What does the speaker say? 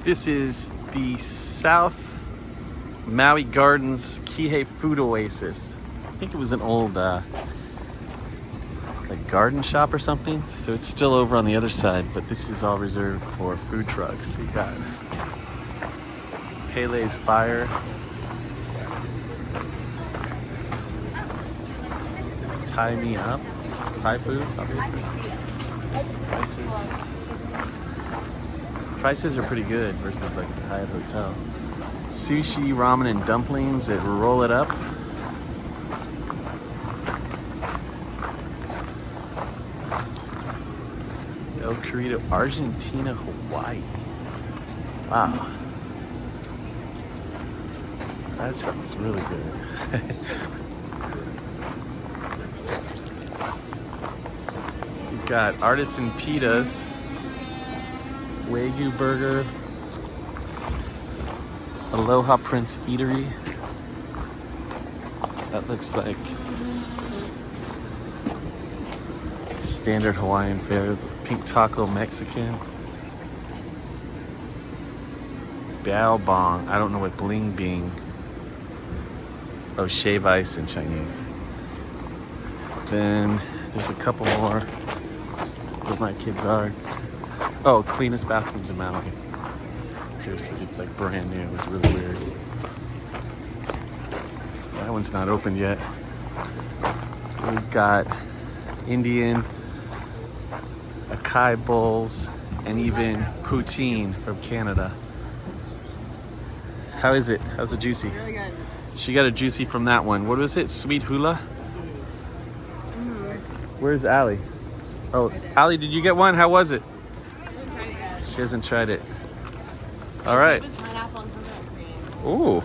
This is the South Maui Gardens Kihei Food Oasis. I think it was an old like garden shop or something. So it's still over on the other side, but this is all reserved for food trucks. So you got Pele's Fire. Tie Me Up. Thai food, obviously. Prices. Prices are pretty good versus like the Hyatt Hotel. Sushi, ramen, and dumplings that roll it up. El Corrido, Argentina, Hawaii. Wow. That sounds really good. We've got artisan pitas, Wagyu burger, Aloha Prince Eatery. That looks like standard Hawaiian fare. Pink taco Mexican. Bao bong. I don't know what bling bing. Oh, shave ice in Chinese. Then there's a couple more where my kids are. Oh, cleanest bathrooms in Maui. Seriously, it's like brand new. It was really weird. That one's not open yet. We've got Indian, acai bowls, and even poutine from Canada. How is it? How's the juicy? Really good. She got a juicy from that one. What was it? Sweet hula? Where's Allie? Oh, Allie, did you get one? How was it? I haven't tried it yet. She hasn't tried it. All right. Pineapple and coconut cream. Ooh.